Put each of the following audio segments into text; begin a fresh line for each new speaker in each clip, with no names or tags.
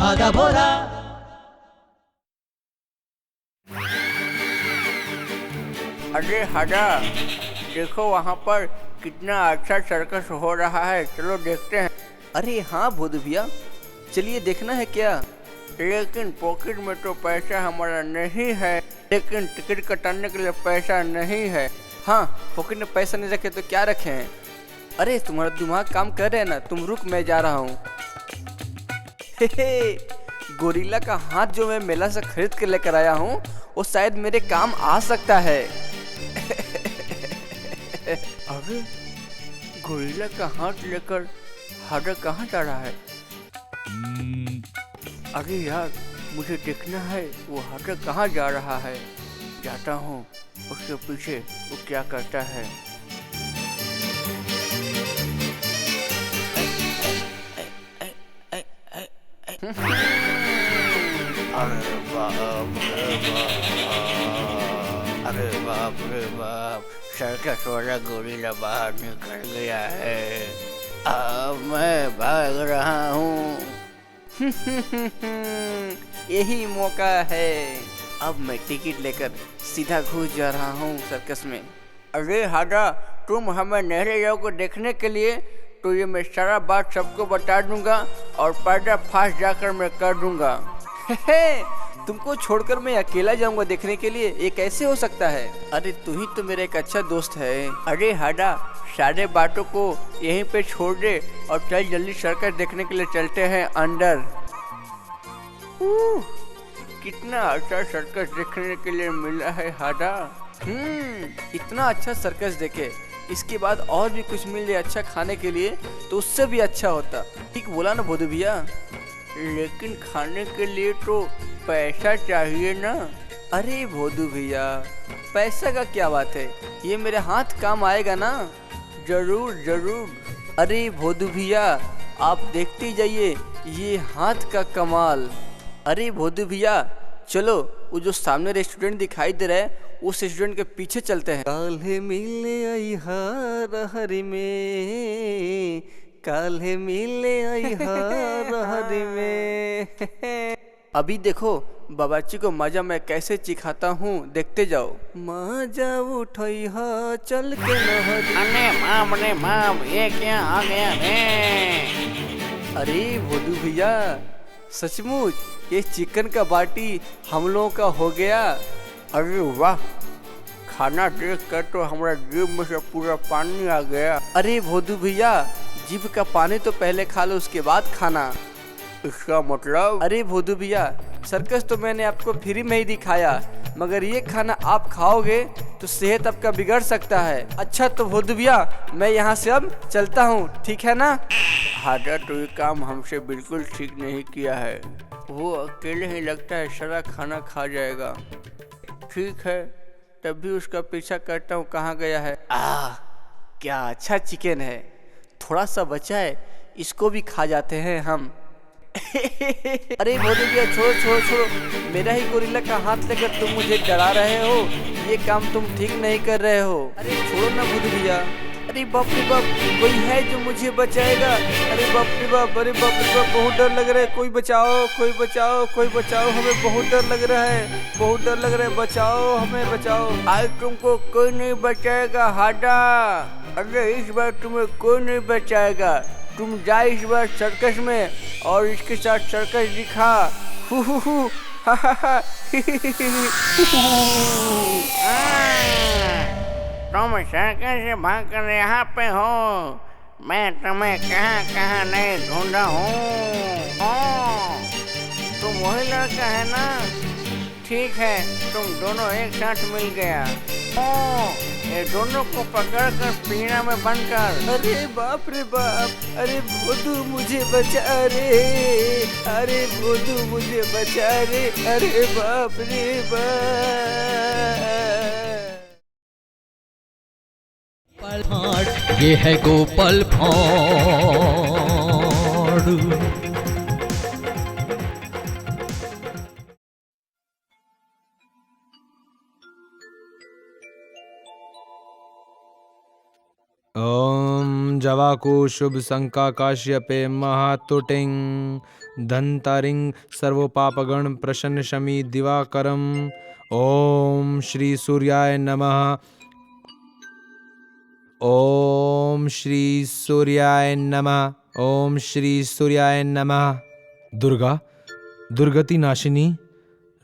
आधा भोला।
अरे हाजा, देखो वहाँ पर कितना अच्छा सर्कस हो रहा है, चलो देखते हैं।
अरे हाँ भोदू भैया, चलिए देखना है क्या।
लेकिन पॉकेट में तो पैसा हमारा नहीं है, लेकिन टिकट कटाने के लिए पैसा नहीं है।
हाँ, पॉकेट में पैसा नहीं रखे तो क्या रखे हैं। अरे तुम्हारा दिमाग काम कर रहे है ना, तुम रुक, मैं जा रहा हूँ। गोरिल्ला का हाथ जो मैं मेला से खरीद के लेकर आया हूँ वो शायद मेरे काम आ सकता है।
अरे गोरिल्ला का हाथ लेकर हाजा कहाँ जा रहा है? अरे यार, मुझे देखना है वो हाजा कहाँ जा रहा है। जाता हूँ उसके पीछे, वो क्या करता है। अरे बाप रे बाप, सर्कस वाला गोरिल्ला बाहर निकल गया है। अब मैं भाग रहा हूँ।
यही मौका है, अब मैं टिकट लेकर सीधा घुस जा रहा हूँ सर्कस में।
अरे हाजा, तुम हमें नहीं ले जाओगे देखने के लिए तो ये मैं सारा बात सबको बता दूंगा और पर्दा फास्ट जाकर मैं कर दूंगा।
तुमको छोड़कर मैं अकेला जाऊंगा देखने के लिए, ये कैसे हो सकता है। अरे तू ही तो मेरा एक अच्छा दोस्त है।
अरे हाजा, सारे बातों को यहीं पे छोड़ दे और चल जल्दी सर्कस देखने के लिए चलते हैं अंदर। कितना अच्छा सर्कस देखने के लिए मिला है हाजा।
इतना अच्छा सर्कस देखे, इसके बाद और भी कुछ मिल जाए अच्छा खाने के लिए तो उससे भी अच्छा होता। ठीक बोला ना भोदू भैया।
लेकिन खाने के लिए तो पैसा चाहिए ना।
अरे भोदू भैया, पैसा का क्या बात है, ये मेरे हाथ काम आएगा ना।
जरूर जरूर।
अरे भोदू भैया, आप देखते जाइए ये हाथ का कमाल। अरे भोदू भैया, चलो वो जो सामने रेस्टोरेंट दिखाई दे रहा है उस रेस्टोरेंट के पीछे चलते हैं। काल्हे मिले आई हरी में, काल्हे मिले आई हरी में। अभी देखो बाबाजी को मजा मैं कैसे चिखाता हूँ, देखते जाओ। मजा उठाई हा चल के नहरी।
अरे बाप, ये क्या आ गया रे?
अरे भोदू भैया, सचमुच ये चिकन का बाटी हम लोगों का हो गया।
अरे वाह, खाना देख कर तो हमारा जीभ में से पूरा पानी आ गया।
अरे भोदू भैया, जीभ का पानी तो पहले खा लो उसके बाद खाना।
इसका मतलब?
अरे भोदू भैया, सर्कस तो मैंने आपको फ्री में ही दिखाया, मगर ये खाना आप खाओगे तो सेहत आपका बिगड़ सकता है। अच्छा तो भोदू भैया, मैं यहाँ से अब चलता हूँ, ठीक है ना।
हाजा, तो ये काम हमसे बिल्कुल ठीक नहीं किया है। वो अकेले ही लगता है सारा खाना खा जाएगा। ठीक है, तभी उसका पीछा करता हूँ, कहाँ गया है।
क्या अच्छा चिकन है, थोड़ा सा बचा है, इसको भी खा जाते हैं हम। अरे भोदू भैया, छोड़ो छोड़ो छोड़ो, मेरा ही गोरिल्ला का हाथ लेकर तुम मुझे डरा रहे हो, ये काम तुम ठीक नहीं कर रहे हो। अरे छोड़ो ना भोदू भैया। अरे बाप रे बाप, कोई है जो मुझे बचाएगा। अरे बाप रे बाप, अरे बाप रे बाप, बहुत डर लग रहा है, कोई बचाओ कोई बचाओ कोई बचाओ, हमें बहुत डर लग रहा है, बहुत डर लग रहा है, बचाओ हमें बचाओ।
आज तुमको कोई नहीं बचाएगा हाजा। अरे इस बार तुम्हें कोई नहीं बचाएगा। तुम जा इस बार सर्कस में और इसके साथ सर्कस दिखा। हा हा हा। तुम सर्कस से भाग कर यहाँ पे हो, मैं तुम्हें कहाँ कहाँ नहीं ढूंढा हूँ। तुम वही लड़का है ना? ठीक है, तुम दोनों एक साथ मिल गया। ये दोनों को पकड़कर पिंजरा में बंद कर।
अरे बाप रे बाप, अरे भोदू मुझे बचा रे, अरे भोदू मुझे बचा रे, अरे बाप रे
बाप। ये है गोपाल भाड़।
ओम जवाकु शुभ शंका काश्यपे महातुटिंग धंतारिंग सर्वपापगण प्रसन्न शमी दिवाकरम। ओम श्री सूर्याय नमः। ओम श्री सूर्याय नमः। ओम श्री सूर्याय नमः। दुर्गा, दुर्गति नाशिनी,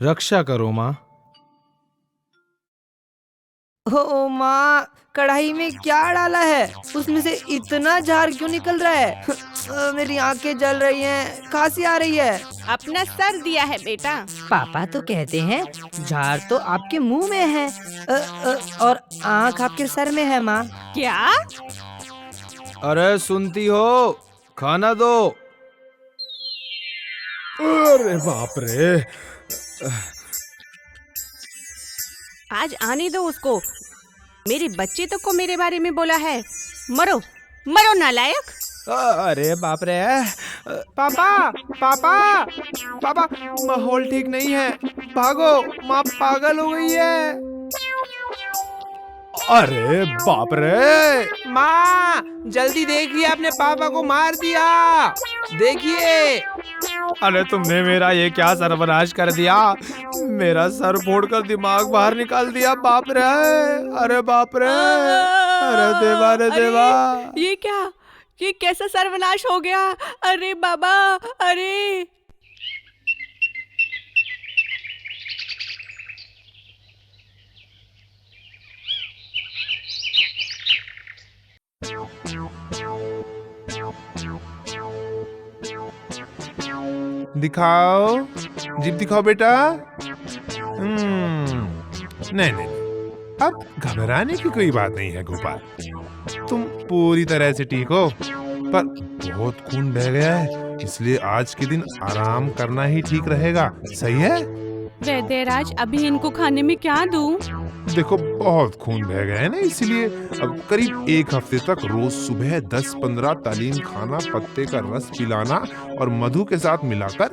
रक्षा करो माँ।
ओ माँ, कढ़ाई में क्या डाला है? उसमें से इतना झाग क्यों निकल रहा है? मेरी आंखें जल रही हैं, खांसी आ रही है।
अपना सर दिया है बेटा।
पापा तो कहते हैं झाड़ तो आपके मुंह में है और आंख आपके सर में है माँ।
क्या?
अरे सुनती हो, खाना दो।
अरे बाप रे,
आज आने दो उसको। मेरे बच्चे तो को मेरे बारे में बोला है। मरो मरो नालायक।
अरे बाप रे, पापा पापा पापा, माहौल ठीक नहीं है, भागो, माँ पागल हो गई है।
अरे बाप रे,
माँ जल्दी देखिए, आपने पापा को मार दिया, देखिए।
अरे तुमने मेरा ये क्या सर्वनाश कर दिया, मेरा सर फोड़कर दिमाग बाहर निकाल दिया। बाप रे, अरे बाप रे, अरे देवा रे देवा।
ये क्या, ये कैसा सर्वनाश हो गया? अरे बाबा, अरे।
दिखाओ, जीप दिखाओ बेटा। नहीं नहीं, अब घबराने की कोई बात नहीं है गोपाल, तुम पूरी तरह से ठीक हो, पर बहुत खून बह गया है, इसलिए आज के दिन आराम करना ही ठीक रहेगा। सही है?
वैद्यराज, अभी इनको खाने में क्या दूं?
देखो बहुत खून बह गया है ना, इसलिए अब करीब 1 हफ्ते तक रोज सुबह 10-15 तालीम खाना, पत्ते का रस पिलाना और मधु के साथ मिलाकर,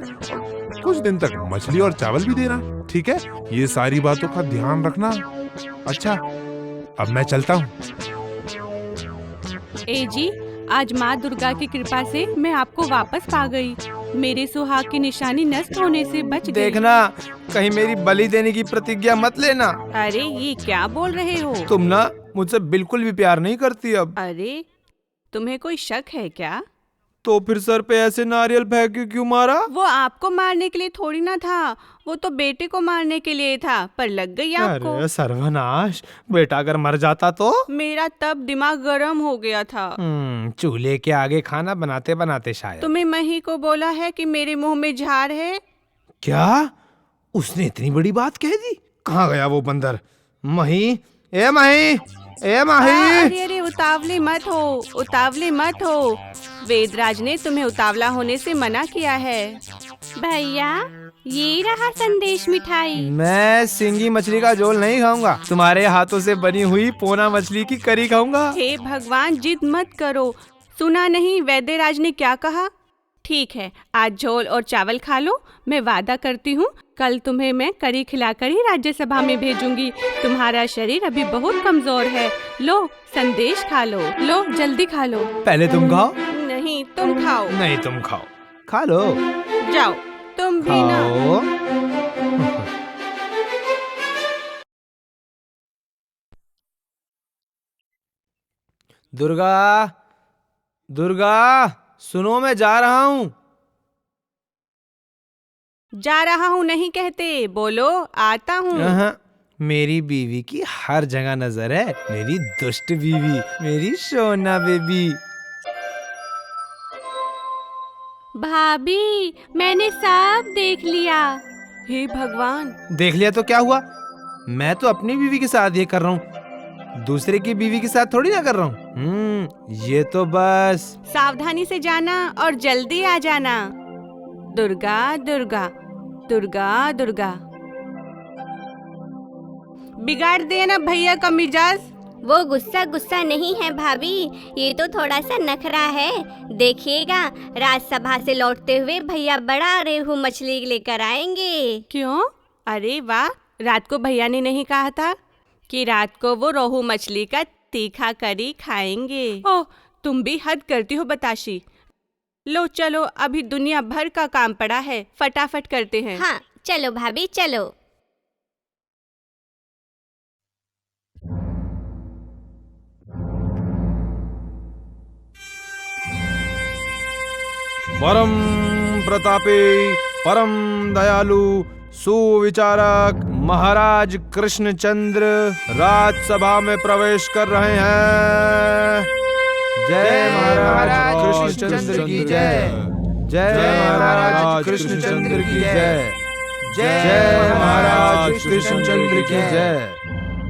कुछ दिन तक मछली और चावल भी देना। ठीक है? ये सारी बातों का ध्यान रखना। अच्छा, अब मैं चलता हूँ।
ए जी, आज माँ दुर्गा की कृपा से मैं आपको वापस पा गई। मेरे सुहाग की निशानी नष्ट होने से बच गई।
देखना, कहीं मेरी बलि देने की प्रतिज्ञा मत लेना।
अरे ये क्या बोल रहे हो?
तुम ना मुझसे बिल्कुल भी प्यार नहीं करती अब।
अरे तुम्हें कोई शक है क्या?
तो फिर सर पे ऐसे नारियल फेंक के क्यों मारा?
वो आपको मारने के लिए थोड़ी ना था, वो तो बेटे को मारने के लिए था, पर लग गई आपको।
अरे सर्वनाश, बेटा अगर मर जाता तो?
मेरा तब दिमाग गर्म हो गया था।
चूल्हे के आगे खाना बनाते बनाते शायद।
तुम्हें मही को बोला है कि मेरे मुंह में झार है?
क्या? उसने इतनी बड़ी बात कह दी? कहाँ गया वो बंदर? मही, ए मही, ए मही।
अरे अरे, उतावले मत हो, उतावले मत हो। वेदराज ने तुम्हें उतावला होने से मना किया है। भैया, ये रहा संदेश मिठाई।
मैं सिंगी मछली का झोल नहीं खाऊंगा, तुम्हारे हाथों से बनी हुई पोना मछली की करी खाऊंगा।
हे भगवान, जिद मत करो। सुना नहीं वैद्यराज ने क्या कहा? ठीक है, आज झोल और चावल खा लो। मैं वादा करती हूँ कल तुम्हें मैं करी खिलाकर ही राज्यसभा में भेजूंगी। तुम्हारा शरीर अभी बहुत कमजोर है। लो संदेश खा लो, लो जल्दी खा लो।
पहले तुम खाओ।
नहीं तुम खाओ।
नहीं तुम खाओ। खा लो।
जाओ तुम भी ना।
खाओ। दुर्गा, दुर्गा, सुनो मैं जा रहा हूँ।
जा रहा हूँ नहीं कहते, बोलो आता हूँ।
मेरी बीवी की हर जगह नजर है, मेरी दुष्ट बीवी, मेरी सोना बेबी।
भाभी, मैंने सब देख लिया। हे भगवान।
देख लिया तो क्या हुआ? मैं तो अपनी बीवी के साथ ये कर रहा हूँ, दूसरे की बीवी के साथ थोड़ी ना कर रहा हूँ। ये तो बस।
सावधानी से जाना और जल्दी आ जाना। दुर्गा दुर्गा दुर्गा दुर्गा। बिगाड़ दिया ना भैया का मिजाज।
वो गुस्सा गुस्सा नहीं है भाभी, ये तो थोड़ा सा नखरा है। देखिएगा, राज्यसभा से लौटते हुए भैया बड़ा रेहू मछली लेकर आएंगे।
क्यों? अरे वाह, रात को भैया ने नहीं कहा था कि रात को वो रोहू मछली का तीखा करी खाएंगे। ओह, तुम भी हद करती हो बताशी। लो चलो, अभी दुनिया भर का काम पड़ा है, फटाफट करते हैं।
हाँ चलो भाभी चलो।
परम प्रतापी, परम दयालु, सुविचारक महाराज कृष्णचंद्र राजसभा में प्रवेश कर रहे हैं। जय महाराज कृष्णचंद्र की जय। जय महाराज कृष्णचंद्र की जय। जय महाराज कृष्णचंद्र की जय।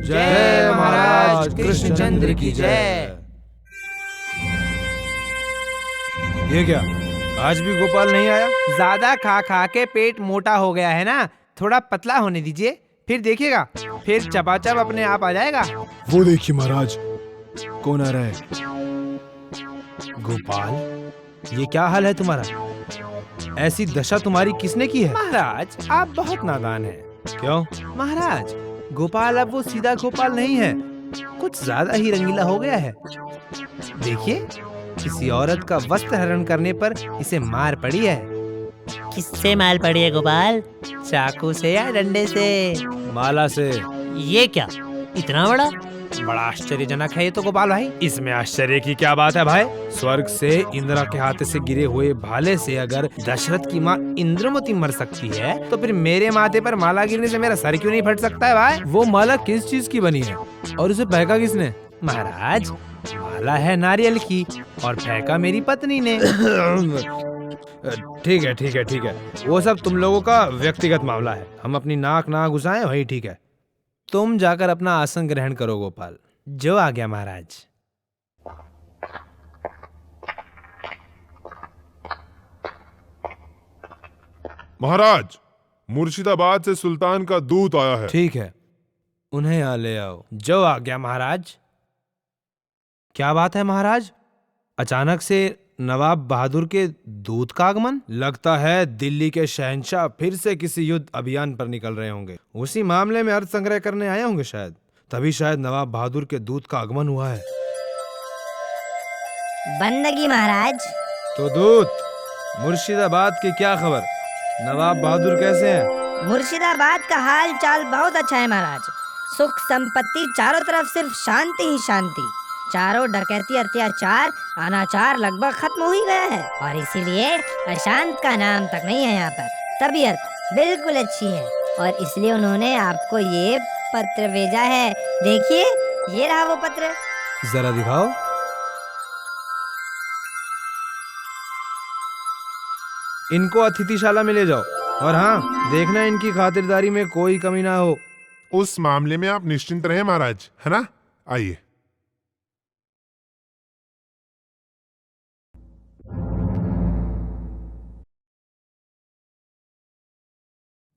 जय महाराज कृष्णचंद्र की जय। ये क्या, आज भी गोपाल नहीं आया?
ज्यादा खा खा के पेट मोटा हो गया है ना, थोड़ा पतला होने दीजिए, फिर देखिएगा, फिर चपाचप अपने आप आ जाएगा।
वो देखिए महाराज, कौन आ रहा है? गोपाल, ये क्या हाल है तुम्हारा? ऐसी दशा तुम्हारी किसने की है?
महाराज आप बहुत नादान हैं।
क्यों?
महाराज गोपाल अब वो सीधा गोपाल नहीं है, कुछ ज्यादा ही रंगीला हो गया है। देखिए, किसी औरत का वस्त्र हरण करने पर इसे मार पड़ी है।
किससे मार पड़ी है गोपाल?
चाकू से या डंडे से?
माला से।
ये क्या, इतना बड़ा?
बड़ा आश्चर्यजनक है ये तो गोपाल भाई।
इसमें आश्चर्य की क्या बात है भाई? स्वर्ग से इंद्रा के हाथ से गिरे हुए भाले से अगर दशरथ की माँ इंद्रमती मर सकती है, तो फिर मेरे माथे पर माला गिरने से मेरा सर क्यों नहीं फट सकता है भाई? वो माला किस चीज की बनी है और उसे फेंका किसने?
महाराज माला है नारियल की और फेंका मेरी पत्नी ने।
ठीक है ठीक है ठीक है, वो सब तुम लोगों का व्यक्तिगत मामला है, हम अपनी नाक ना घुसाएं वही ठीक है। तुम जाकर अपना आसन ग्रहण करो गोपाल।
जो आ गया महाराज।
महाराज, मुर्शिदाबाद से सुल्तान का दूत आया है।
ठीक है, उन्हें यहाँ ले आओ।
जो आ गया महाराज।
क्या बात है महाराज, अचानक से नवाब बहादुर के दूत का आगमन? लगता है दिल्ली के शहंशाह फिर से किसी युद्ध अभियान पर निकल रहे होंगे, उसी मामले में अर्थ संग्रह करने आए होंगे शायद, तभी शायद नवाब बहादुर के दूत का आगमन हुआ है।
बंदगी महाराज।
तो दूत, मुर्शिदाबाद की क्या खबर? नवाब बहादुर कैसे हैं?
मुर्शिदाबाद का हाल चाल बहुत अच्छा है महाराज। सुख संपत्ति चारों तरफ, सिर्फ शांति ही शांति। चारों डकैती, अत्याचार, अनाचार लगभग खत्म हो ही गया है और इसीलिए अशांत का नाम तक नहीं है यहाँ पर। तबीयत बिल्कुल अच्छी है और इसलिए उन्होंने आपको ये पत्र भेजा है। देखिए, ये रहा वो पत्र।
जरा दिखाओ। इनको अतिथिशाला में ले जाओ और हाँ, देखना इनकी खातिरदारी में कोई कमी ना हो।
उस मामले में आप निश्चिंत रहे महाराज, है ना? आइए।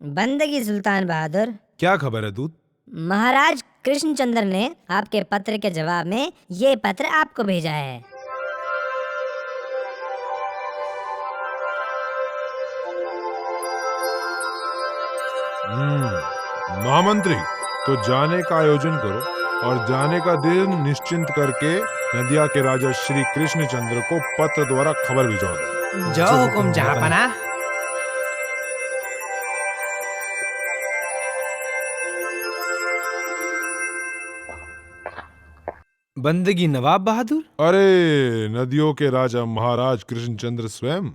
बंदगी सुल्तान बहादुर।
क्या खबर है दूत?
महाराज कृष्णचंद्र ने आपके पत्र के जवाब में ये पत्र आपको भेजा है।
महामंत्री, तो जाने का आयोजन करो और जाने का दिन निश्चिंत करके नदिया के राजा श्री कृष्णचंद्र को पत्र द्वारा खबर भिजवा दो।
जो हुकुम जहांपना।
बंदगी नवाब बहादुर।
अरे नदियों के राजा महाराज कृष्णचंद्र स्वयं,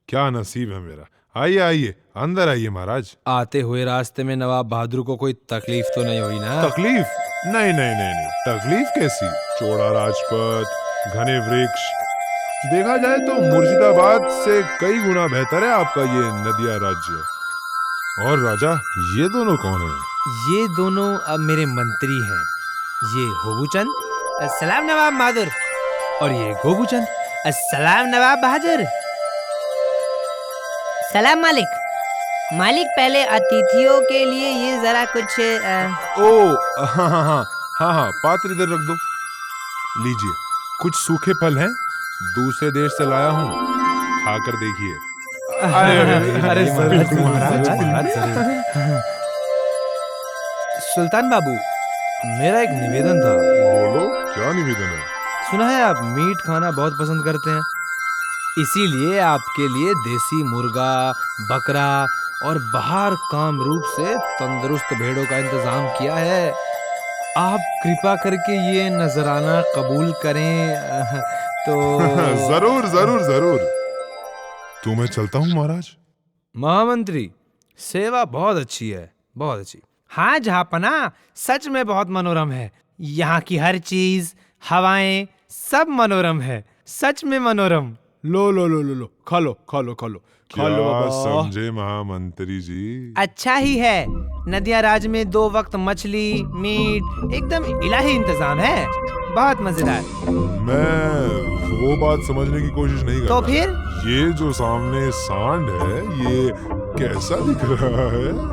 क्या नसीब है मेरा। आइए आइए, अंदर आइए महाराज।
आते हुए रास्ते में नवाब बहादुर को कोई तकलीफ तो नहीं हुई ना?
तकलीफ? नहीं नहीं नहीं नहीं, तकलीफ कैसी? चौड़ा राजपथ, घने वृक्ष, देखा जाए तो मुर्शिदाबाद से कई गुना बेहतर है आपका ये नदिया राज्य। और राजा, ये दोनों कौन हैं?
ये दोनों अब मेरे मंत्री हैं। ये होबूचंद, अस्सलाम नवाब बहादुर। और ये गोबूचंद, अस्सलाम नवाब बहादुर।
सलाम मालिक। मालिक, पहले अतिथियों के लिए ये जरा कुछ
ओ हाँ हाँ हाँ हाँ हाँ, पात्र इधर रख दो। लीजिए, कुछ सूखे फल हैं, दूसरे देश से लाया हूँ, खाकर देखिए।
अरे
सुल्तान बाबू,
मेरा एक निवेदन था।
बोलो। क्या निवेदन है?
सुना है आप मीट खाना बहुत पसंद करते हैं, इसीलिए आपके लिए देसी मुर्गा, बकरा और बाहर काम रूप से तंदुरुस्त भेड़ों का इंतजाम किया है। आप कृपा करके ये नजराना कबूल करें तो
जरूर जरूर जरूर। तो मैं चलता हूँ महाराज।
महामंत्री, सेवा बहुत अच्छी है, बहुत अच्छी। हाँ जहाँपना, सच में बहुत मनोरम है। यहाँ की हर चीज, हवाएं, सब मनोरम है, सच में मनोरम। लो लो लो लो लो, खा लो खा लो खा लो खा लो
क्या
बाबा।
समझे महामंत्री जी?
अच्छा ही है, नदिया राज में 2 वक्त मछली, मीट, एकदम इलाही इंतजाम है, बहुत मजेदार।
मैं वो बात समझने की कोशिश नहीं कर
तो
रहा।
फिर
ये जो सामने सांड है, ये कैसा दिख रहा है?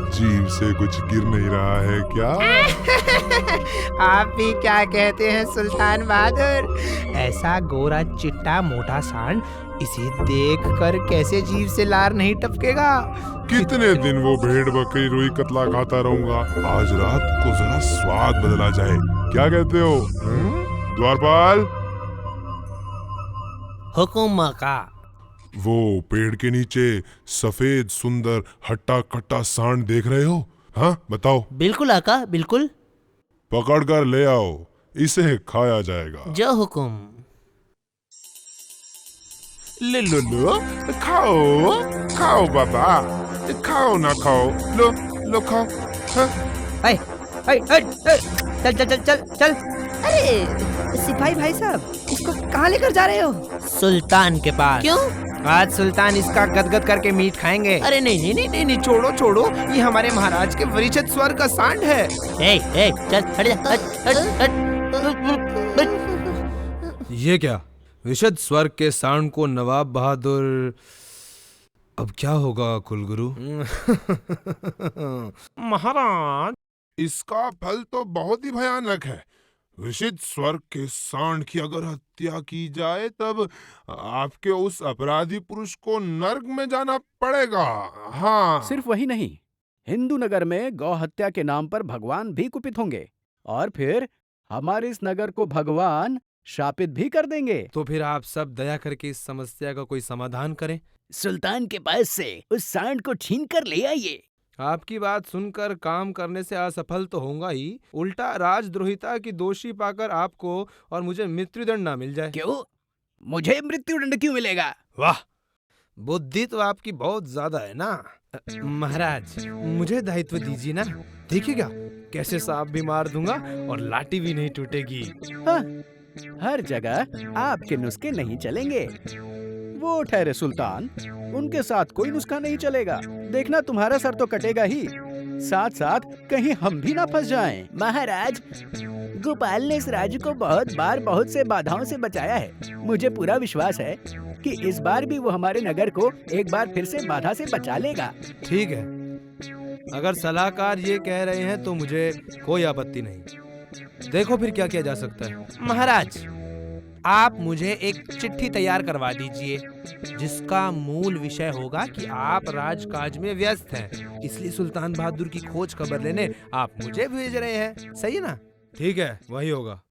जीभ से कुछ गिर नहीं रहा है क्या?
आप भी क्या कहते हैं सुल्तान बहादुर? ऐसा गोरा चिट्टा मोटा सांड, इसे देखकर कैसे जीभ से लार नहीं टपकेगा?
कितने दिन वो भेड़ बकरी रुई कतला खाता रहूंगा? आज रात को जरा स्वाद बदला जाए, क्या कहते हो? द्वारपाल,
हुकुम का।
वो पेड़ के नीचे सफेद सुंदर हट्टा कट्टा सांड देख रहे हो? हाँ बताओ।
बिल्कुल आका, बिल्कुल।
पकड़ कर ले आओ, इसे खाया जाएगा।
जो हुकुम।
ले लो लो, खाओ खाओ बाबा, खाओ ना खाओ, लो लो खाओ। हाँ?
चल चल चल चल चल। अरे सिपाही भाई साहब, इसको कहाँ लेकर जा रहे हो?
सुल्तान के पास।
क्यों?
आज सुल्तान इसका गदगद करके मीट खाएंगे। अरे नहीं नहीं नहीं नहीं, नहीं छोड़ो छोड़ो, ये हमारे महाराज के वरिष्ठ स्वर का सांड है। ए, चल हट जा, हट।
ये क्या? विशद स्वर्ग के सांड को नवाब बहादुर। अब क्या होगा कुलगुरु?
महाराज,
इसका फल तो बहुत ही भयानक है। ऋषिद स्वर्ग के सांड की अगर हत्या की जाए, तब आपके उस अपराधी पुरुष को नर्क में जाना पड़ेगा। हाँ,
सिर्फ वही नहीं, हिंदू नगर में गौ हत्या के नाम पर भगवान भी कुपित होंगे और फिर हमारे इस नगर को भगवान शापित भी कर देंगे।
तो फिर आप सब दया करके इस समस्या का कोई समाधान करें।
सुल्तान के पास से उस सांड को छीन कर ले आइए।
आपकी बात सुनकर काम करने से असफल तो होगा ही, उल्टा राजद्रोहिता की दोषी पाकर आपको और मुझे मृत्युदंड ना मिल जाए।
क्यों? मुझे मृत्युदंड क्यों मिलेगा?
वाह, बुद्धि तो आपकी बहुत ज्यादा है ना। महाराज, मुझे दायित्व दीजिए ना, देखिएगा कैसे सांप भी मार दूंगा और लाठी भी नहीं टूटेगी।
हाँ, हर जगह आपके नुस्खे नहीं चलेंगे। वो ठहरे सुल्तान, उनके साथ कोई नुस्खा नहीं चलेगा। देखना तुम्हारा सर तो कटेगा ही, साथ साथ कहीं हम भी ना फंस जाएं। महाराज, गोपाल ने इस राज्य को बहुत बार बहुत से बाधाओं से बचाया है। मुझे पूरा विश्वास है कि इस बार भी वो हमारे नगर को एक बार फिर से बाधा से बचा लेगा।
ठीक है, अगर सलाहकार ये कह रहे हैं तो मुझे कोई आपत्ति नहीं। देखो फिर क्या किया जा सकता है।
महाराज, आप मुझे एक चिट्ठी तैयार करवा दीजिए, जिसका मूल विषय होगा कि आप राजकाज में व्यस्त हैं, इसलिए सुल्तान बहादुर की खोज खबर लेने आप मुझे भेज रहे हैं। सही है ना?
ठीक है, वही होगा।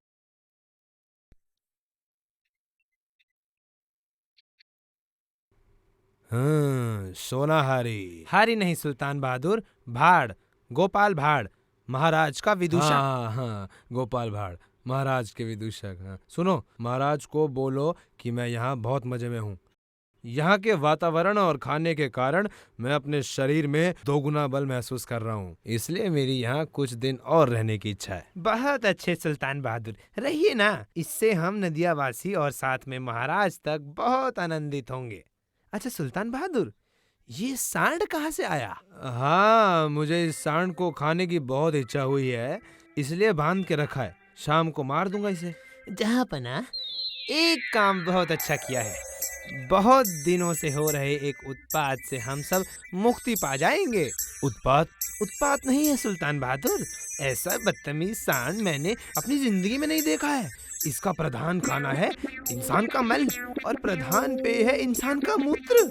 सोनाहारी।
हारी नहीं सुल्तान बहादुर, भाड़, गोपाल भाड़, महाराज का विदूषक।
हाँ, गोपाल भाड़, महाराज के विदूषक। हाँ, सुनो, महाराज को बोलो कि मैं यहाँ बहुत मजे में हूँ। यहाँ के वातावरण और खाने के कारण मैं अपने शरीर में 2 गुना बल महसूस कर रहा हूँ, इसलिए मेरी यहाँ कुछ दिन और रहने की इच्छा है।
बहुत अच्छे सुल्तान बहादुर, रहिए ना, इससे हम नदियावासी और साथ में महाराज तक बहुत आनंदित होंगे। अच्छा सुल्तान बहादुर, ये सांड कहाँ से आया?
हाँ, मुझे इस सांड को खाने की बहुत इच्छा हुई है, इसलिए बांध के रखा है। शाम को मार दूंगा इसे।
जहाँपना, एक काम बहुत अच्छा किया है। बहुत दिनों से हो रहे एक उत्पात से हम सब मुक्ति पा जाएंगे।
उत्पात?
उत्पात नहीं है सुल्तान बहादुर, ऐसा बदतमीज सांड मैंने अपनी जिंदगी में नहीं देखा है। इसका प्रधान खाना है इंसान का मल और प्रधान पेय है इंसान का मूत्र।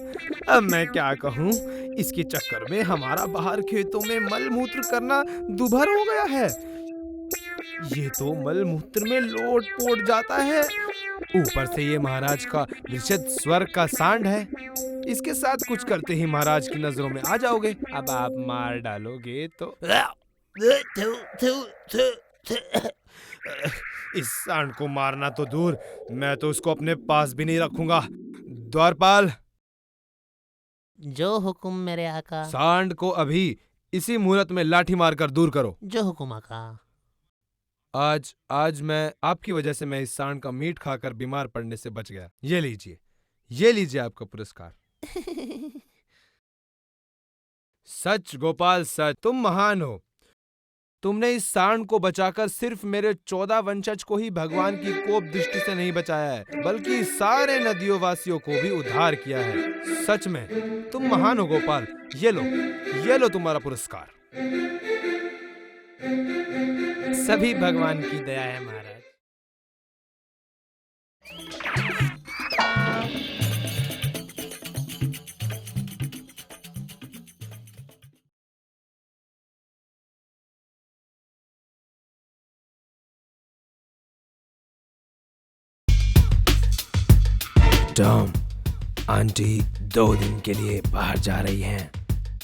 अब मैं क्या कहूँ, इसके चक्कर में हमारा बाहर खेतों में मल मूत्र करना दुभर हो गया है।
ये तो मलमूत्र में लोट पोट जाता है। ऊपर से ये महाराज का विशद स्वर्ग का सांड है। इसके साथ कुछ करते ही महाराज की नजरों में आ जाओगे। अब आप मार डालोगे तो इस सांड को मारना तो दूर, मैं तो उसको अपने पास भी नहीं रखूंगा। द्वारपाल,
जो हुकुम मेरे आका।
सांड को अभी इसी मुहूर्त में लाठी मारकर दूर करो।
जो हुकुम आका।
आज मैं आपकी वजह से मैं इस सांड का मीट खाकर बीमार पड़ने से बच गया। ये लीजिए आपका पुरस्कार। सच गोपाल सच, तुम महान हो। तुमने इस सांड को बचाकर सिर्फ मेरे 14 वंशज को ही भगवान की कोप दृष्टि से नहीं बचाया है, बल्कि सारे नदियों वासियों को भी उद्धार किया है। सच में तुम महान हो गोपाल। ये लो तुम्हारा पुरस्कार। सभी भगवान की दया है महाराज। टॉम, आंटी 2 दिन के लिए बाहर जा रही हैं।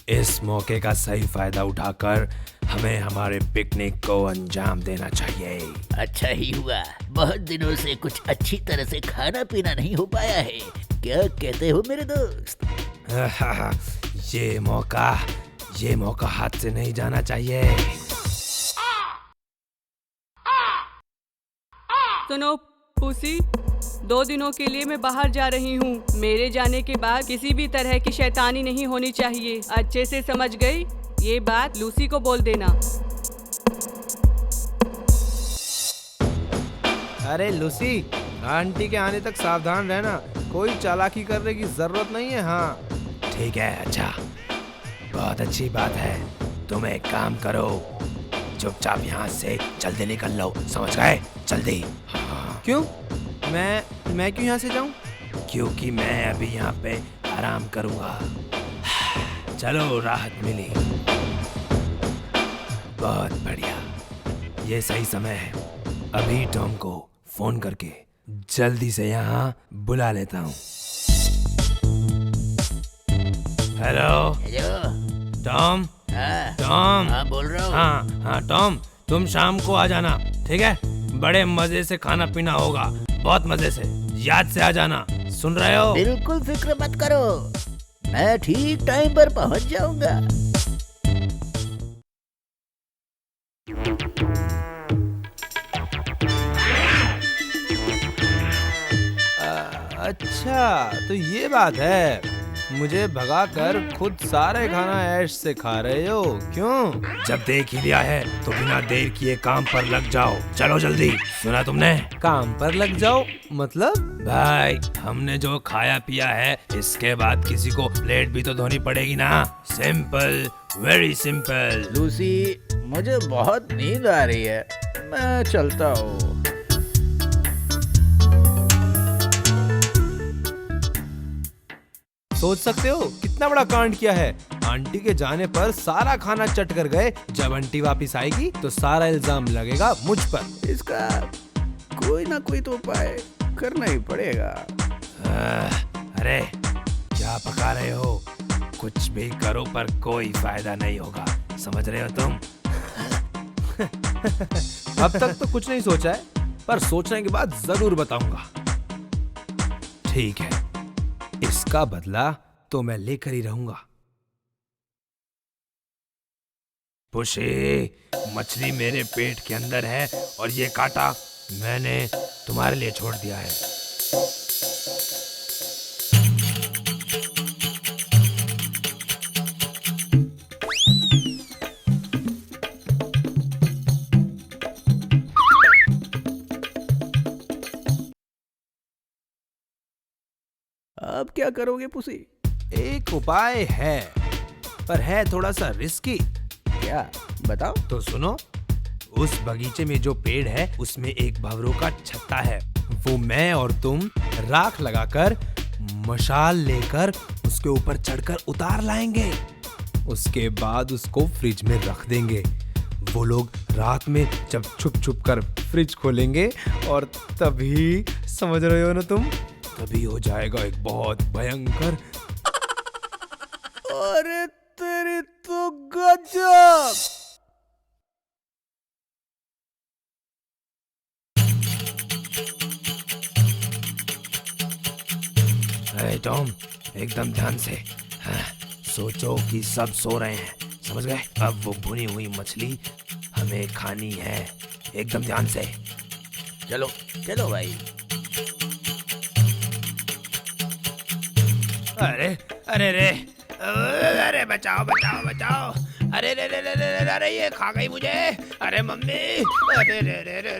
इस मौके का सही फायदा उठाकर हमें हमारे पिकनिक को अंजाम देना चाहिए।
अच्छा ही हुआ, बहुत दिनों से कुछ अच्छी तरह से खाना पीना नहीं हो पाया है। क्या कहते हो मेरे दोस्त?
ये मौका हाथ से नहीं जाना चाहिए।
सुनो पुसी, 2 दिनों के लिए मैं बाहर जा रही हूँ। मेरे जाने के बाद किसी भी तरह की शैतानी नहीं होनी चाहिए। अच्छे से समझ गई? ये बात लूसी को बोल देना।
अरे लूसी, आंटी के आने तक सावधान रहना। कोई चालाकी करने की जरूरत नहीं है। हाँ ठीक है। अच्छा, बहुत अच्छी बात है। तुम एक काम करो, चुपचाप यहाँ से जल्दी निकल लो, समझ गए? जल्दी। हाँ। क्यों? मैं क्यों यहाँ से जाऊँ? क्योंकि मैं अभी यहाँ पे आराम करूँगा। चलो, राहत मिली। बहुत बढ़िया, ये सही समय है। अभी टॉम को फोन करके जल्दी से यहाँ बुला लेता हूँ। Hello Tom. टॉम।
हाँ बोल रहा हूँ।
हाँ टॉम, तुम शाम को आ जाना, ठीक है? बड़े मजे से खाना पीना होगा, बहुत मजे से। याद से आ जाना, सुन रहे हो?
बिल्कुल फिक्र मत करो, मैं ठीक टाइम पर पहुँच जाऊंगा।
अच्छा, तो ये बात है। मुझे भगाकर खुद सारे खाना ऐश से खा रहे हो, क्यों? जब देख ही लिया है तो बिना देर किए काम पर लग जाओ। चलो जल्दी। सुना तुमने? काम पर लग जाओ मतलब? भाई, हमने जो खाया पिया है, इसके बाद किसी को प्लेट भी तो धोनी पड़ेगी ना। Simple, very simple.
लूसी, मुझे बहुत नींद आ रही है, मैं चलता हूँ।
सोच सकते हो कितना बड़ा कांड किया है। आंटी के जाने पर सारा खाना चट कर गए। जब आंटी वापस आएगी तो सारा इल्जाम लगेगा मुझ पर।
इसका कोई ना कोई तो उपाय करना ही पड़ेगा।
अरे क्या पका रहे हो? कुछ भी करो पर कोई फायदा नहीं होगा, समझ रहे हो तुम? अब तक तो कुछ नहीं सोचा है, पर सोचने के बाद जरूर बताऊंगा। ठीक है, इसका बदला तो मैं लेकर ही रहूंगा। पुशी, मछली मेरे पेट के अंदर है और ये कांटा मैंने तुम्हारे लिए छोड़ दिया है।
अब क्या करोगे पुसी?
एक उपाय है, पर है थोड़ा सा रिस्की।
क्या? बताओ।
तो सुनो, उस बगीचे में जो पेड़ है उसमें एक भंवरों का छत्ता है। वो मैं और तुम राख लगाकर मशाल लेकर उसके ऊपर चढ़कर उतार लाएंगे। उसके बाद उसको फ्रिज में रख देंगे। वो लोग रात में जब छुप छुप कर फ्रिज खोलेंगे और तभी, समझ रहे हो ना तुम, तभी हो जाएगा एक बहुत भयंकर।
अरे तेरी तो गजब।
अरे टॉम, एकदम ध्यान से। हाँ, सोचो कि सब सो रहे हैं, समझ गए? अब वो भुनी हुई मछली हमें खानी है, एकदम ध्यान से।
चलो चलो भाई।
अरे अरे रे, अरे बचाओ बचाओ बचाओ। अरे रे रे रे रे रे, अरे ये खा गई मुझे। अरे मम्मी, अरे रे रे रे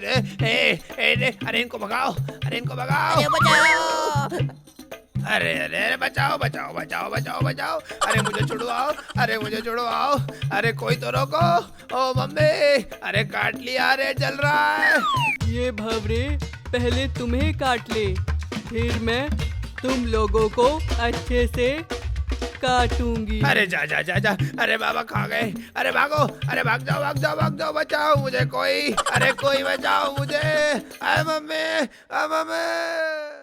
रे, अरे इनको भगाओ, अरे इनको भगाओ। अरे अरे बचाओ बचाओ बचाओ बचाओ बचाओ। अरे मुझे छुड़वाओ, अरे मुझे छुड़वाओ। अरे कोई तो रोको। ओ मम्मी, अरे काट लिया, अरे जल रहा है।
ये भवरे पहले तुम्हें काट ले, फिर मैं तुम लोगों को अच्छे से काटूंगी।
अरे जा जा जा जा। अरे बाबा खा गए। अरे भागो, अरे भाग जाओ भाग जाओ भाग जाओ, बचाओ मुझे कोई। अरे कोई बचाओ मुझे। अरे मम्मी, अरे मम्मी।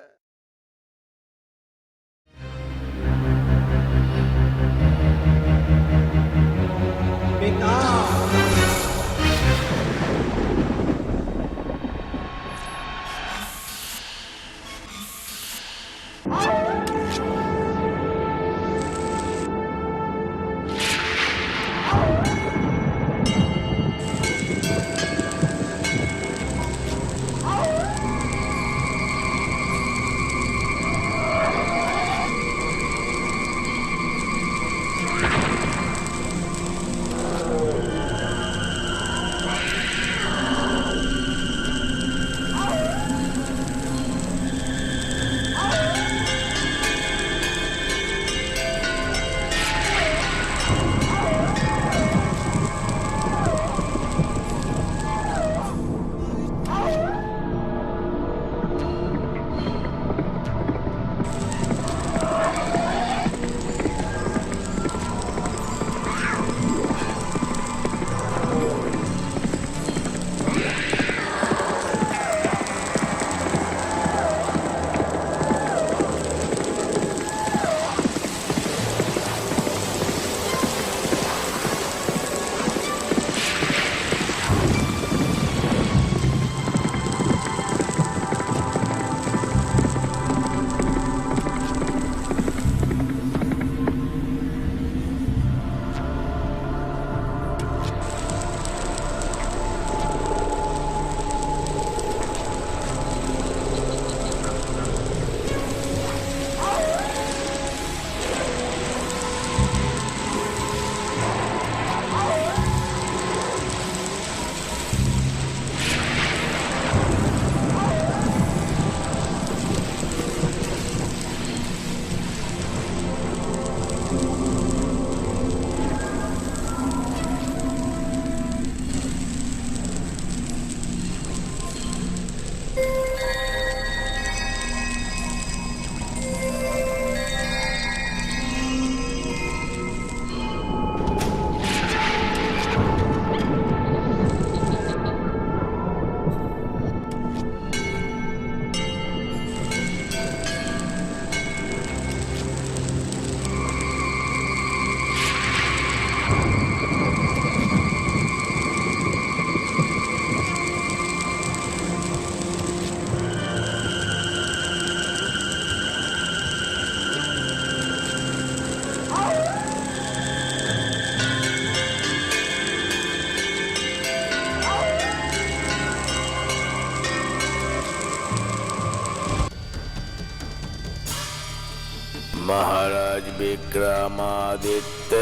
महाराज विक्रमादित्य,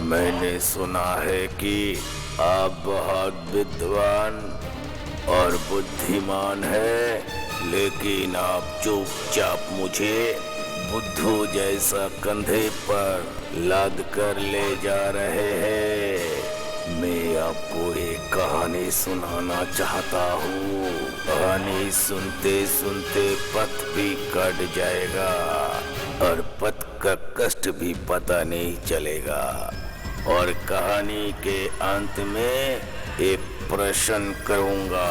मैंने सुना है कि आप बहुत विद्वान और बुद्धिमान हैं, लेकिन आप चुपचाप मुझे बुद्धू जैसा कंधे पर लाद कर ले जा रहे हैं। मैं आपको एक कहानी सुनाना चाहता हूँ। कहानी सुनते सुनते पथ भी कट जाएगा और पथ का कष्ट भी पता नहीं चलेगा। और कहानी के अंत में एक प्रश्न करूंगा।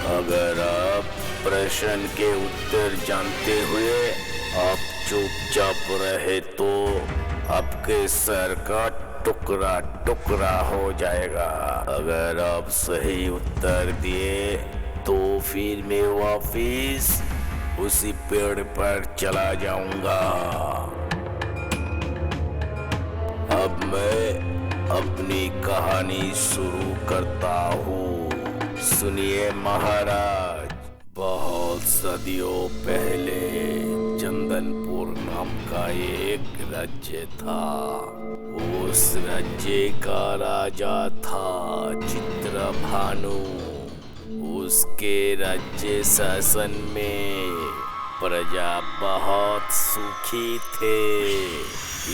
अगर आप प्रश्न के उत्तर जानते हुए आप चुपचाप रहे तो आपके सर का टुकड़ा टुकड़ा हो जाएगा। अगर आप सही उत्तर दिए तो फिर मैं वापिस उसी पेड़ पर चला जाऊंगा। अब मैं अपनी कहानी शुरू करता हूँ। सुनिए महाराज, बहुत सदियों पहले चंदनपुर नाम का एक राज्य था। उस राज्य का राजा था चित्रभानु। उसके राज्य शासन में प्रजा बहुत सुखी थे,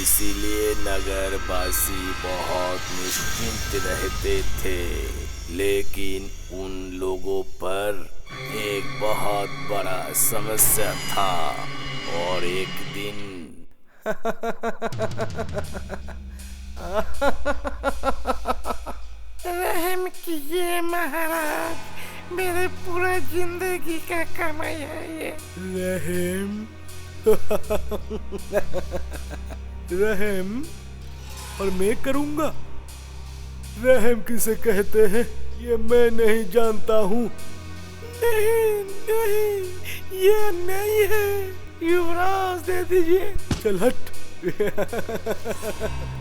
इसीलिए नगरवासी बहुत निश्चिंत रहते थे। लेकिन उन लोगों पर एक बहुत बड़ा समस्या था और एक दिन
रहम कीजिए महाराज, मेरे पूरा जिंदगी का कमाई है ये।
रहम रहम और मैं करूंगा? रहम किसे कहते हैं ये मैं नहीं जानता हूँ।
नहीं नहीं, ये नहीं है, युवराज दे दीजिए।
चल हट।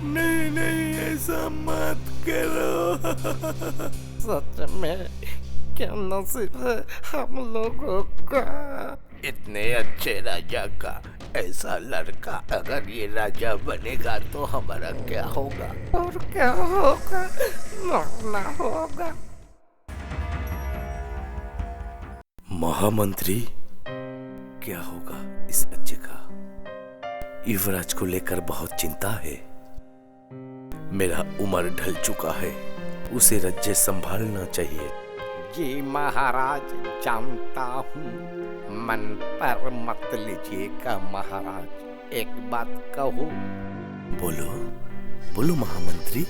नहीं नहीं, ऐसा मत करो।
सच में क्या नसीब है हम लोगों का।
इतने अच्छे राजा का ऐसा लड़का अगर ये राजा बनेगा तो हमारा क्या होगा?
और क्या होगा? मरना होगा।
महामंत्री, क्या होगा इस बच्चे का? युवराज को लेकर बहुत चिंता है। मेरा उम्र ढल चुका है, उसे राज्य संभालना चाहिए।
जी महाराज, जानता हूँ, मन पर मत लीजिएगा महाराज। एक बात कहूँ?
बोलो बोलो महामंत्री,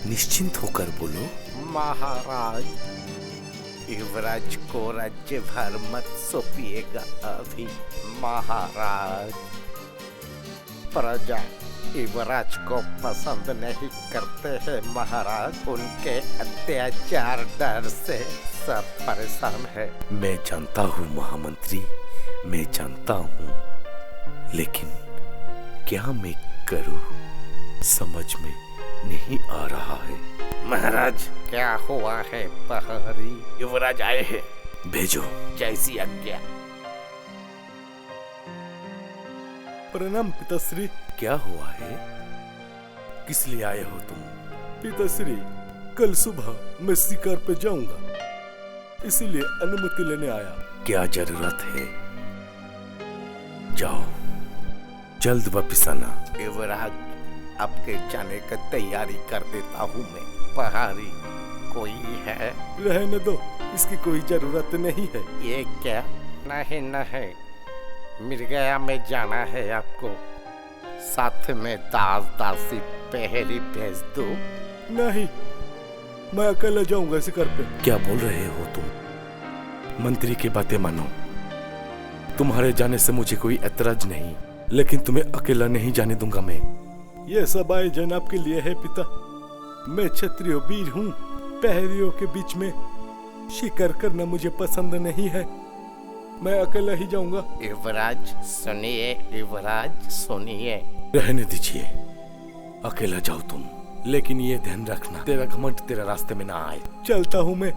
निश्चिंत होकर बोलो।
महाराज, युवराज को राज्य भर मत सौंपिएगा अभी। महाराज, प्रजा युवराज को पसंद नहीं करते हैं महाराज। उनके अत्याचार डर से सब परेशान है।
मैं जानता हूँ महामंत्री, मैं जानता हूँ, लेकिन क्या मैं करूँ समझ में नहीं आ रहा है।
महाराज, क्या हुआ है प्रहरी?
युवराज आए हैं, भेजो।
जैसी आज्ञा।
प्रणाम पिताश्री।
क्या हुआ है? किस लिए आए हो तुम?
पिताश्री, कल सुबह मैं शिकार पे जाऊंगा, इसीलिए अनुमति लेने आया।
क्या जरूरत है? जाओ, जल्द वापिस आना।
युवराज, आपके जाने की तैयारी कर देता हूँ मैं। प्रहरी कोई है?
रहने दो, इसकी कोई जरूरत नहीं है।
ये क्या? नहीं नहीं, मिर्गया में जाना है आपको। साथ में दास दासी पहली भेज दो।
नहीं, मैं अकेला जाऊंगा शिकार पे।
क्या बोल रहे हो तुम? मंत्री की बातें मानो। तुम्हारे जाने से मुझे कोई ऐतराज नहीं, लेकिन तुम्हें अकेला नहीं जाने दूंगा मैं।
ये सब आयोजन आपके लिए है पिता। मैं क्षत्रिय वीर हूँ। पहरियों के बीच में शिकार करना मुझे पसंद नहीं है। मैं अकेला ही जाऊंगा।
युवराज सुनिए, युवराज सुनिए।
रहने दीजिए, अकेला जाओ तुम, लेकिन ये ध्यान रखना तेरा घमंड तेरा रास्ते में ना आए।
चलता हूँ मैं।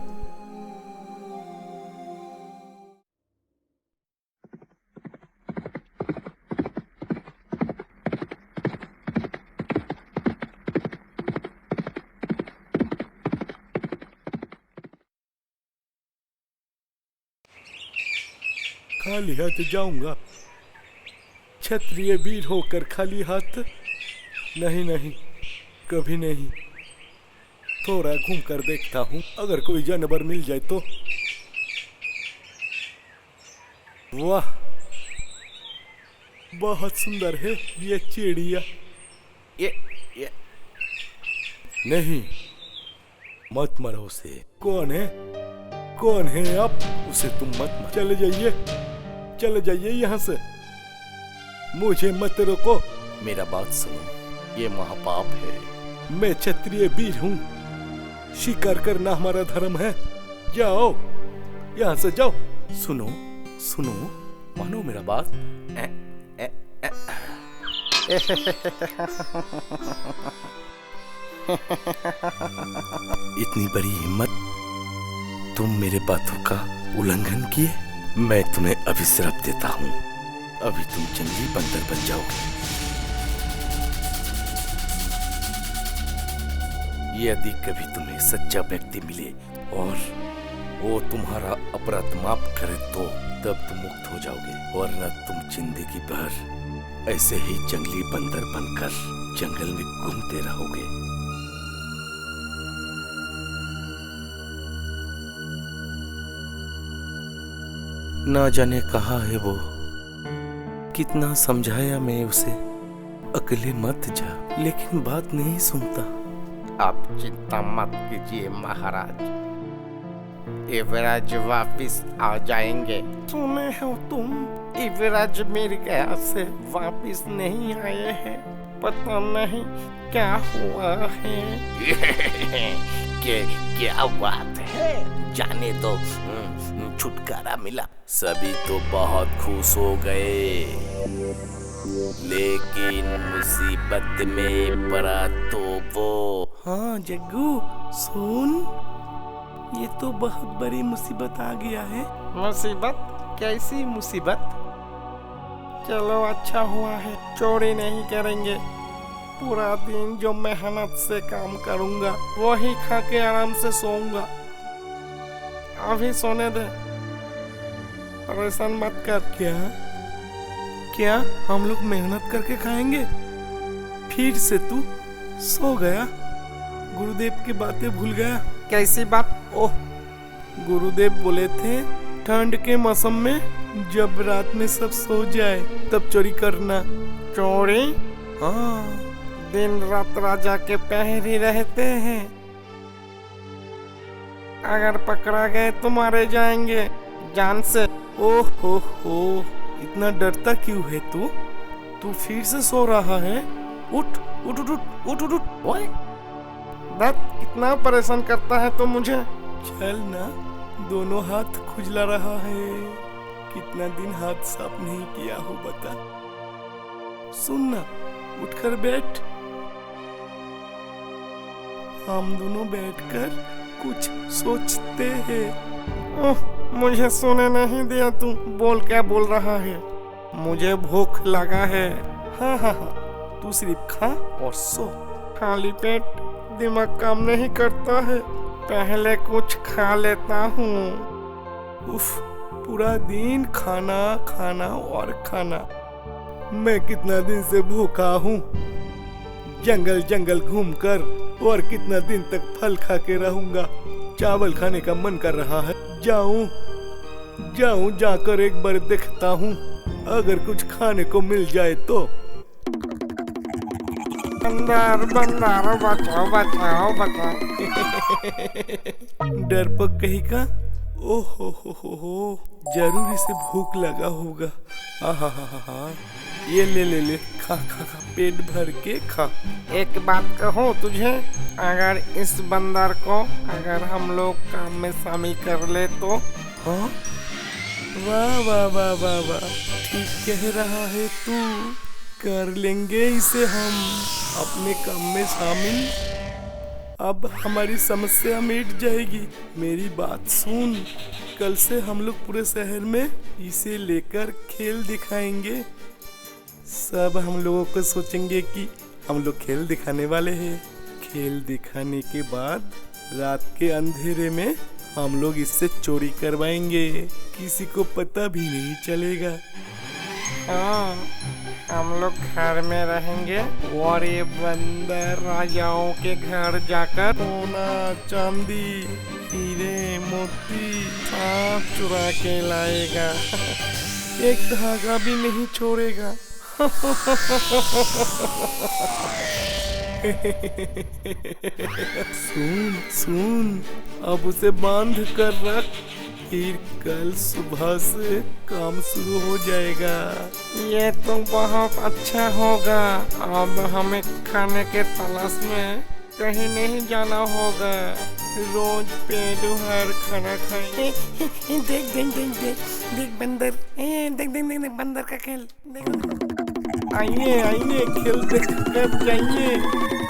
खाली हाथ जाऊंगा? क्षत्रिय वीर होकर खाली हाथ? नहीं नहीं, कभी नहीं। थोड़ा घूम कर देखता हूँ, अगर कोई जानवर मिल जाए तो। वाह, बहुत सुंदर है ये चिड़िया। नहीं, मत मरो उसे। कौन है? कौन है आप? उसे तुम मत मारो। चले जाइए, चले जाइए यहाँ से। मुझे मत रोको।
मेरा बात सुनो, ये महापाप है।
मैं क्षत्रिय वीर हूँ, शिकार करना हमारा धर्म है। जाओ, यहाँ से जाओ।
सुनो सुनो, मानो मेरा बात। इतनी बड़ी हिम्मत, तुम मेरे बातों का उल्लंघन किए? मैं तुम्हें अभी श्राप देता हूँ, अभी तुम जंगली बंदर बन जाओगे। यदि कभी तुम्हें सच्चा व्यक्ति मिले और वो तुम्हारा अपराध माफ करे तो तब तुम मुक्त हो जाओगे, वरना तुम जिंदगी भर ऐसे ही जंगली बंदर बनकर जंगल में घूमते रहोगे। ना जाने कहाँ है वो, कितना समझाया मैं उसे, अकेले मत जा, लेकिन बात नहीं सुनता। आप चिंता मत कीजिए महाराज, युवराज वापिस आ जाएंगे। सुने हो तुम, युवराज मेरे गया से वापिस नहीं आए हैं, पता नहीं क्या हुआ है। क्या बात है, जाने तो छुटकारा मिला। सभी तो बहुत खुश हो गए, लेकिन मुसीबत में पड़ा तो वो। हाँ जग्गू सुन, ये तो बहुत बड़ी मुसीबत आ गया है। मुसीबत? कैसी मुसीबत? चलो अच्छा हुआ है, चोरी नहीं करेंगे। पूरा दिन जो मेहनत से काम करूंगा वही खा के आराम से सोऊंगा। अभी सोने दे, परेशान मत कर। क्या हम लोग मेहनत करके खाएंगे? फिर से तू सो गया? गुरुदेव की बातें भूल गया? कैसी बात? ओह, गुरुदेव बोले थे ठंड के मौसम में जब रात में सब सो जाए तब चोरी करना। चोरी? हाँ, दिन रात राजा के पहरे रहते हैं, अगर पकड़ा गए तो मारे जाएंगे जान से। ओह हो, इतना डरता क्यों है तू? तू फिर से सो रहा है? उठ उठ उठ उठ उठ उठ। ओए, कितना परेशान करता है तो मुझे। चल ना, दोनों हाथ खुजला रहा है, कितना दिन हाथ साफ नहीं किया हो बता। सुन ना, उठकर बैठ, हम दोनों बैठकर कुछ सोचते हैं। ओह, मुझे सोने नहीं दिया तू। बोल, क्या बोल रहा है? मुझे भूख लगा है। हाँ, तू सिर्फ खा और सो। खाली पेट दिमाग काम नहीं करता है, पहले कुछ खा लेता हूँ। उफ, पूरा दिन खाना खाना और खाना। मैं कितना दिन से भूखा हूँ, जंगल जंगल घूमकर, और कितना दिन तक फल खा के रहूंगा। चावल खाने का मन कर रहा है। जाऊं जाकर एक बार देखता हूँ, अगर कुछ खाने को मिल जाए तो। बंदर बचाओ। डरपोक कहीं का। ओहो, जरूर इसे भूख लगा होगा। आहा, ये ले, खा, पेट भर के खा। एक बात कहूँ तुझे, अगर इस बंदर को अगर हम लोग काम में शामिल कर ले तो। हाँ, वाह, ठीक कह रहा है तू, कर लेंगे इसे हम अपने काम में शामिल। अब हमारी समस्या मिट जाएगी। मेरी बात सुन, कल से हम लोग पूरे शहर में इसे लेकर खेल दिखाएंगे। सब हम लोगों को सोचेंगे कि हम लोग खेल दिखाने वाले हैं। खेल दिखाने के बाद रात के अंधेरे में हम लोग इससे चोरी करवाएंगे, किसी को पता भी नहीं चलेगा। हाँ, हम लोग घर में रहेंगे और ये बंदर राजाओं के घर जाकर सोना, चांदी, हीरे, मोती सब चुरा के लाएगा। एक धागा भी नहीं छोड़ेगा। सुन सुन, अब उसे बांध कर रख, फिर कल सुबह से काम शुरू हो जाएगा। ये तो बहुत अच्छा होगा। अब हमें खाने के तलाश में कहीं नहीं जाना होगा, रोज पेट भर खाना खाएंगे। देख देख देख देख देख बंदर, देख देख देख देख बंदर का खेल। आइए आइए, खेल देख कर जाइए।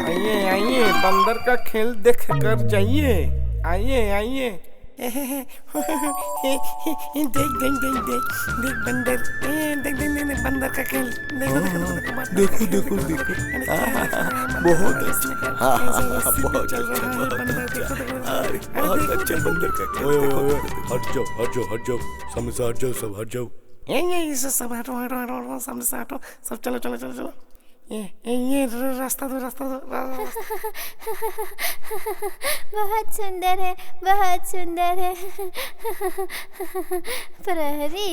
आइए आइए, बंदर का खेल देख कर जाइए। आइए आइए। देख देख देख देख देख बंदर, देख देख देख बंदर का खेल। देखो देखो देखो, बहुत बहुत अच्छा बंदर का खेल। ओए हट जाओ सामने से, हट जाओ, सब हट जाओ। ये सब हटो, सामने से हटो सब। चलो चलो चलो चलो, ये रास्ता दो।
बहुत सुंदर है, बहुत सुंदर है। प्रहरी,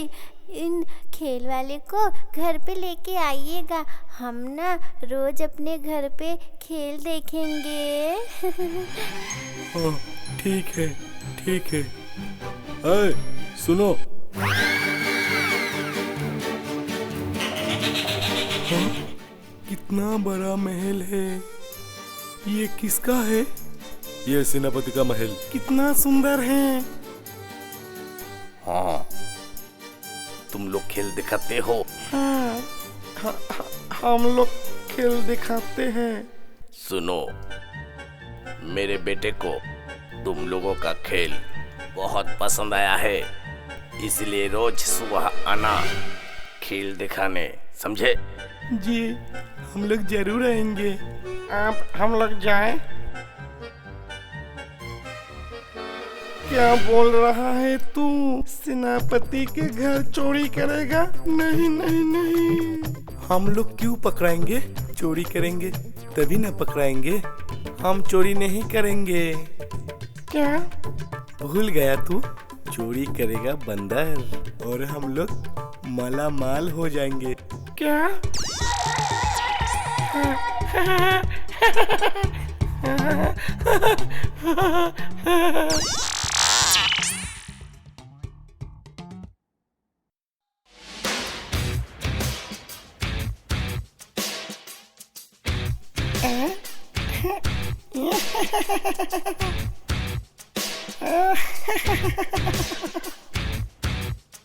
इन खेल वाले को घर पे लेके आइएगा, हम ना रोज अपने घर पे खेल देखेंगे।
ठीक है ठीक है। अरे सुनो, कितना बड़ा महल है। ये किसका है? ये सेनापति का महल। कितना सुंदर है।
हाँ, तुम लोग खेल दिखाते हो?
हाँ, हम लोग खेल दिखाते हैं।
सुनो, मेरे बेटे को तुम लोगों का खेल बहुत पसंद आया है, इसलिए रोज सुबह आना खेल दिखाने, समझे?
जी, हम लोग जरूर आएंगे। आप हम लोग जाएं? क्या बोल रहा है तू? सेनापति के घर चोरी करेगा? नहीं नहीं नहीं, हम लोग क्यों पकड़ाएंगे? चोरी करेंगे तभी न पकड़ाएंगे। हम चोरी नहीं करेंगे। क्या भूल गया तू? चोरी करेगा बंदर और हम लोग माला माल हो जाएंगे। क्या?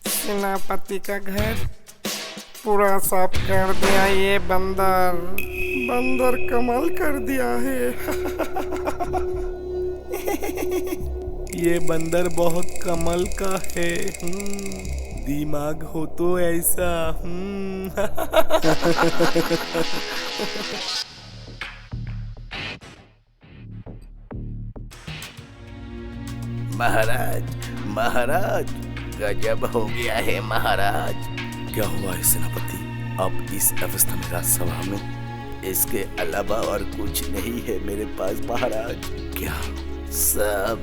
सेनापति का घर पूरा साफ कर दिया ये बंदर। बंदर कमाल कर दिया है। ये बंदर बहुत कमाल का है। दिमाग हो तो ऐसा।
महाराज गजब हो गया है महाराज।
क्या हुआ है सेनापति? अब इस अवस्था में राजसभा में
इसके अलावा और कुछ नहीं है मेरे पास महाराज।
क्या?
सब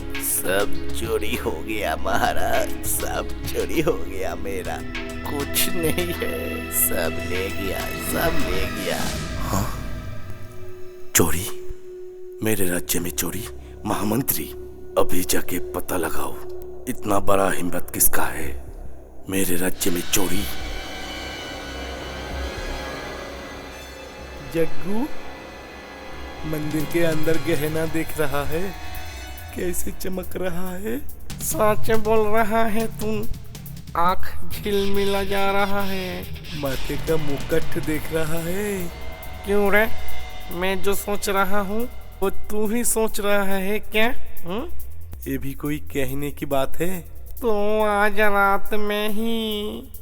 चोरी हो गया महाराज, सब चोरी हो गया मेरा, कुछ नहीं है, सब ले गया।
हाँ, चोरी? मेरे राज्य में चोरी? महामंत्री, अभी जाके पता लगाओ इतना बड़ा हिम्मत किसका है मेरे राज्य में चोरी। जग्गू, मंदिर के अंदर गहना देख रहा है, कैसे चमक रहा है। सच बोल रहा है तुम, आँख झिलमिला जा रहा है। माथे का मुकुट देख रहा है। क्यों रे? मैं जो सोच रहा हूँ वो तू ही सोच रहा है क्या? ये भी कोई कहने की बात है? तो आज रात में ही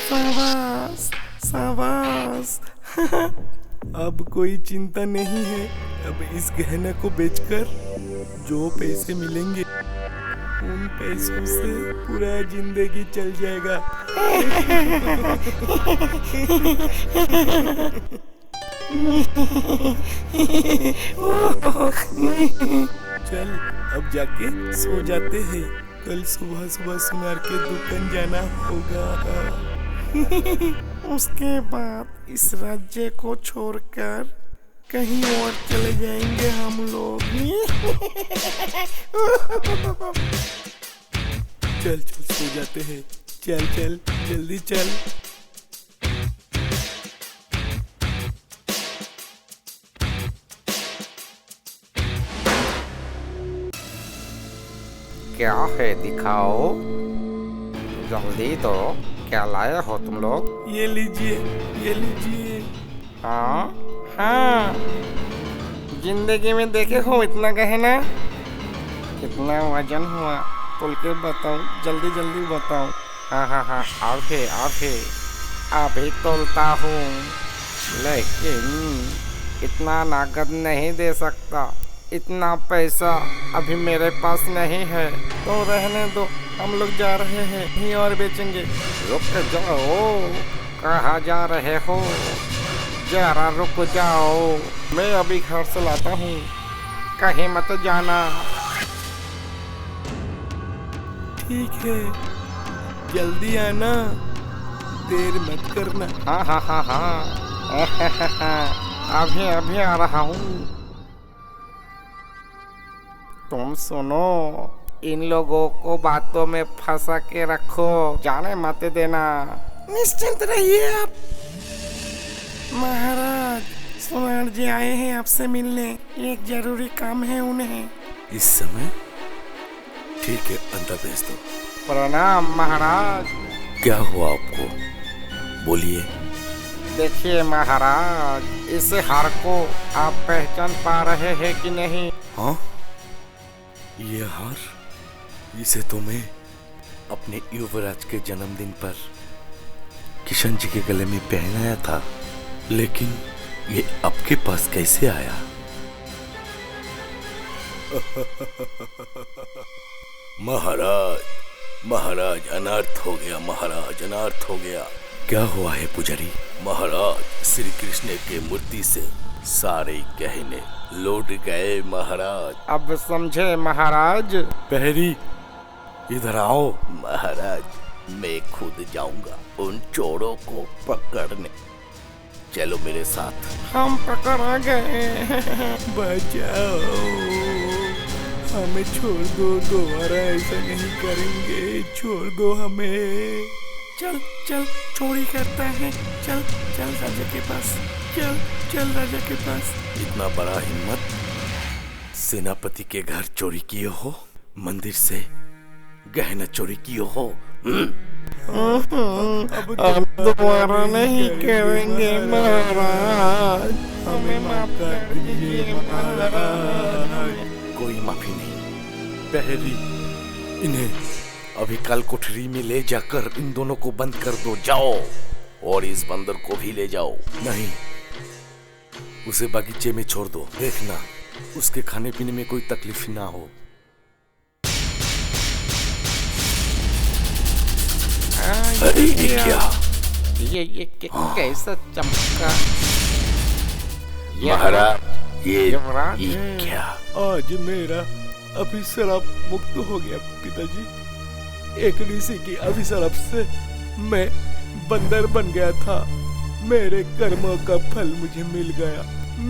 शाबाश शाबाश। अब कोई चिंता नहीं है। अब इस गहना को बेचकर जो पैसे मिलेंगे उन पैसों से पूरा जिंदगी चल जाएगा। चल अब जाके सो जाते हैं। कल सुबह सुबह सुनार के दुकान जाना होगा। उसके बाद इस राज्य को छोड़कर कहीं और चले जाएंगे हम लोग। चल चल सो जाते हैं। चल चल जल्दी चल।
क्या है दिखाओ, जल्दी दो। क्या लाए हो तुम लोग?
ये लीजिए ये लीजिए।
हाँ हाँ, जिंदगी में देखे हो इतना गहना? कितना वजन हुआ बोल के बताओ, जल्दी जल्दी बताओ। हाँ हाँ हाँ, अभी अभी तोलता हूँ, लेकिन इतना नगद नहीं दे सकता। इतना पैसा अभी मेरे पास नहीं है, तो रहने दो। हम लोग जा रहे हैं, कहीं और बेचेंगे। रुक जाओ, कहाँ जा रहे हो? जरा रुक जाओ, मैं अभी घर से लाता हूँ, कहीं मत जाना।
ठीक है, जल्दी आना, देर मत करना।
हाँ हाँ हाँ हाँ, अभी आ रहा हूँ। तुम सुनो, इन लोगों को बातों में फंसा के रखो, जाने मत देना।
निश्चिंत रहिए आप। महाराज, सुनार जी आए हैं आपसे मिलने, एक जरूरी काम है उन्हें।
इस समय? ठीक है, अंदर भेज दो।
प्रणाम महाराज।
क्या हुआ आपको? बोलिए।
देखिए महाराज, इस हार को आप पहचान पा रहे हैं कि नहीं?
हाँ, ये हार, इसे तो मैं अपने युवराज के जन्मदिन पर किशन जी के गले में पहनाया था, लेकिन ये आपके पास कैसे आया? महाराज अनर्थ हो गया, महाराज अनर्थ हो गया। क्या हुआ है पुजारी? महाराज, श्री कृष्ण के मूर्ति से सारे गहने लौट गए महाराज।
अब समझे महाराज?
पहरी, इधर आओ।
महाराज, मैं खुद जाऊंगा उन चोरों को पकड़ने। चलो मेरे साथ।
हम पकड़ आ गए।
बचाओ, हमें छोड़ दो, दोबारा ऐसा नहीं करेंगे, छोड़ दो हमें। चल चल, चोरी करता है, चल चल राजा के पास, चल राजा के पास।
इतना बड़ा हिम्मत, सेनापति के घर चोरी किए हो, मंदिर से गहना चोरी किए हो।
अब दोबारा नहीं करेंगे महाराज, हमें माफ कर दीजिए महाराज।
कोई माफी नहीं। पहली, इन्हें अभी काल कोठरी में ले जाकर इन दोनों को बंद कर दो, जाओ।
और इस बंदर को भी ले जाओ।
नहीं, उसे बगीचे में छोड़ दो, देखना उसके खाने पीने में कोई तकलीफ ना हो। अरे ये क्या?
ये कैसा चमका?
महाराज, ये
क्या? आज मेरा अभिशाप मुक्त हो गया पिताजी। एक ऋषि की अभिशाप से मैं बंदर बन गया था। मेरे कर्मों का फल मुझे मिल गया।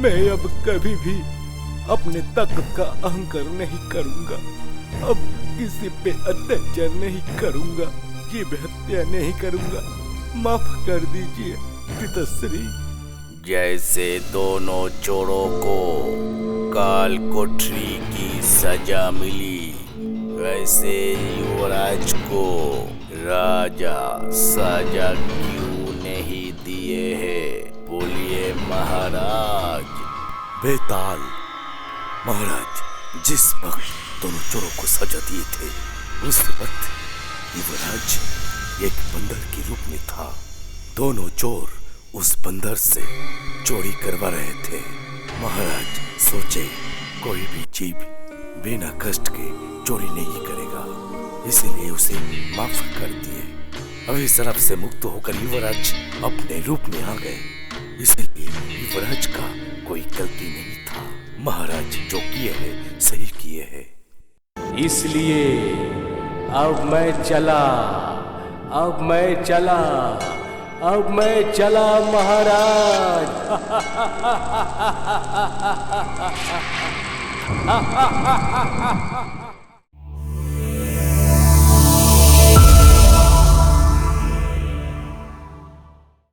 मैं अब कभी भी अपने तक का अहंकार नहीं करूंगा। अब किसी पे अत्याचार नहीं करूंगा, जीव हत्या नहीं करूंगा। माफ कर दीजिए पिताश्री।
जैसे दोनों चोरों को काल कोठरी की सजा मिली, वैसे युवराज को राजा सजा क्यों नहीं दिए हैं? बोलिए महाराज।
बेताल महाराज, जिस वक्त दोनों चोरों को सजा दिए थे, उस वक्त युवराज एक बंदर के रूप में था। दोनों चोर उस बंदर से चोरी करवा रहे थे। महाराज सोचे कोई भी जीव बिना कष्ट के चोरी नहीं करेगा, इसीलिए उसे माफ कर दिए। अभी शराब से मुक्त होकर युवराज अपने रूप में आ गए, इसलिए युवराज का कोई गलती नहीं था। महाराज जो किए हैं सही किए हैं।
इसलिए अब मैं चला, अब मैं चला, अब मैं चला महाराज।